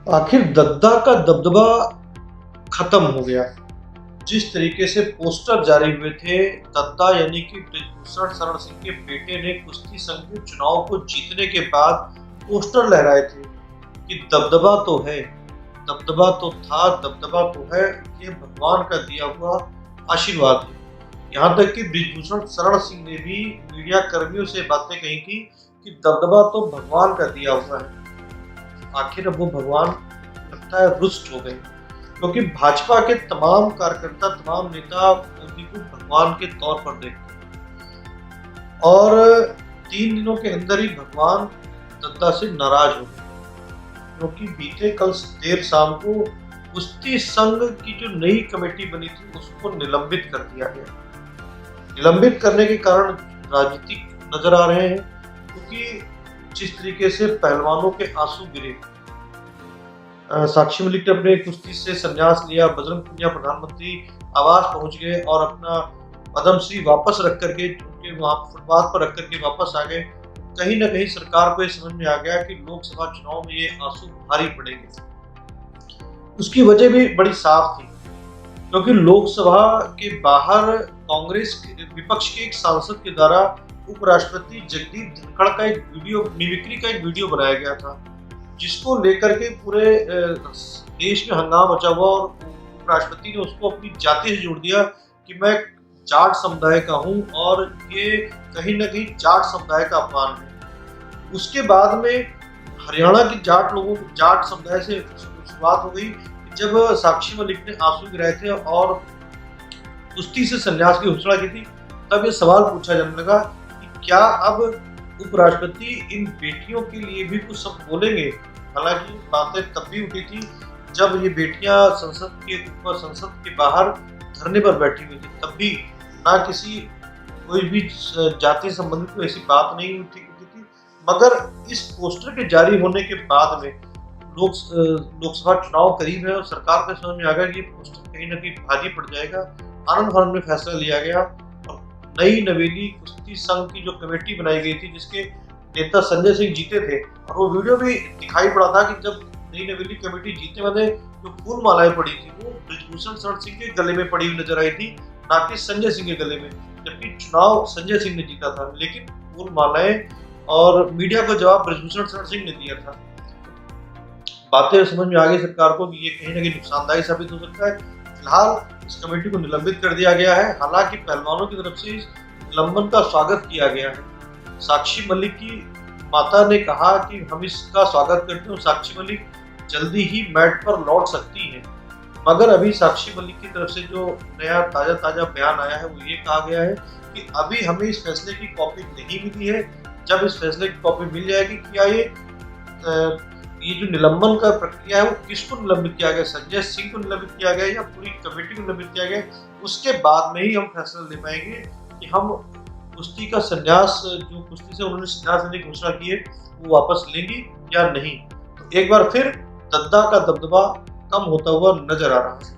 आखिर दद्दा का दबदबा खत्म हो गया। जिस तरीके से पोस्टर जारी हुए थे, दद्दा यानी कि बृजभूषण शरण सिंह के बेटे ने कुश्ती संघ के चुनाव को जीतने के बाद पोस्टर लहराए थे कि दबदबा तो है, दबदबा तो था, दबदबा तो है, ये भगवान का दिया हुआ आशीर्वाद है। यहाँ तक कि बृजभूषण शरण सिंह ने भी मीडिया कर्मियों से बातें कही थी कि दबदबा तो भगवान का दिया हुआ है। आखिर अब वो भगवान लगता है रुष्ट हो गए, क्योंकि भाजपा के तमाम कार्यकर्ता, तमाम नेता मोदी को भगवान के तौर पर देखते हैं और 3 दिनों के अंदर ही भगवान दद्दा से नाराज हो गए, क्योंकि बीते कल देर शाम को कुश्ती संघ की जो नई कमेटी बनी थी उसको निलंबित कर दिया गया। निलंबित करने के कारण राजनीतिक नजर आ रहे हैं, क्योंकि जिस तरीके से पहलवानों के आंसू गिरे, साक्षी मलिक ने अपने कुश्ती से संन्यास लिया, बजरंग पुनिया प्रधानमंत्री आवास पहुंच गए और अपना पद्मश्री वापस रख करके उनके वहां फुटपाथ पर रख करके वापस आ गए। कहीं ना कहीं सरकार को ये समझ में आ गया कि लोकसभा चुनाव में ये आंसू भारी पड़ेंगे। उसकी वजह भी बड़ी साफ थी, क्योंकि लोकसभा के बाहर कांग्रेस विपक्ष के एक सांसद के द्वारा उपराष्ट्रपति जगदीप धनखड़ का एक वीडियो, मिमिक्री का एक वीडियो बनाया गया था, जिसको लेकर के पूरे देश में हंगामा मचा हुआ और उपराष्ट्रपति ने उसको अपनी जाति से जोड़ दिया कि मैं जाट समुदाय का हूं और ये कहीं ना कहीं जाट समुदाय का अपमान है। उसके बाद में हरियाणा की जाट समुदाय से शुरुआत हो गई, जब साक्षी मलिक ने आंसू गिराए थे और कुश्ती से संन्यास की घोषणा की थी, तब ये सवाल पूछा जाने लगा कि क्या अब उपराष्ट्रपति इन बेटियों के लिए भी कुछ शब्द बोलेंगे। हालांकि बातें तब भी उठी थी जब ये बेटियां संसद के बाहर धरने पर बैठी हुई थी, तब भी ना किसी कोई भी जाति संबंधित कोई ऐसी बात नहीं उठी थी। मगर इस पोस्टर के जारी होने के बाद में लोकसभा चुनाव करीब है और सरकार को समझ में आ गया कि पोस्टर कहीं ना कहीं भारी पड़ जाएगा। आनंद फानंद में फैसला लिया गया और नई नवेली कुश्ती संघ की जो कमेटी बनाई गई थी, जिसके नेता संजय सिंह जीते थे, और वो वीडियो भी दिखाई पड़ा था कि जब नई नवेली कमेटी जीतने वाले जो फूल मालाएं पड़ी थी वो बृजभूषण शरण सिंह के गले में पड़ी हुई नजर आई थी, ना कि संजय सिंह के गले में, जबकि चुनाव संजय सिंह ने जीता था। लेकिन फूल मालाएं और मीडिया को जवाब बृजभूषण शरण सिंह ने दिया था। बातें समझ में आ गई सरकार को कि ये कहीं ना कहीं नुकसानदायी साबित हो सकता है। फिलहाल इस कमेटी को निलंबित कर दिया गया है। हालांकि पहलवानों की तरफ से इस निलंबन का स्वागत किया गया है। साक्षी मलिक की माता ने कहा कि हम इसका स्वागत करते हैं, साक्षी मलिक जल्दी ही मैट पर लौट सकती हैं। मगर अभी साक्षी मलिक की तरफ से जो नया ताजा बयान आया है वो ये कहा गया है कि अभी हमें इस फैसले की कॉपी नहीं मिली है। जब इस फैसले की कॉपी मिल जाएगी, क्या ये जो निलंबन का प्रक्रिया है वो किसको निलंबित किया गया, संजय सिंह को निलंबित किया गया या पूरी कमेटी को निलंबित किया गया, उसके बाद में ही हम फैसला ले पाएंगे कि हम कुश्ती का संन्यास, जो कुश्ती से उन्होंने संन्यास लेने की घोषणा की है, वो वापस लेंगी या नहीं। तो एक बार फिर दद्दा का दबदबा कम होता हुआ नजर आ रहा है।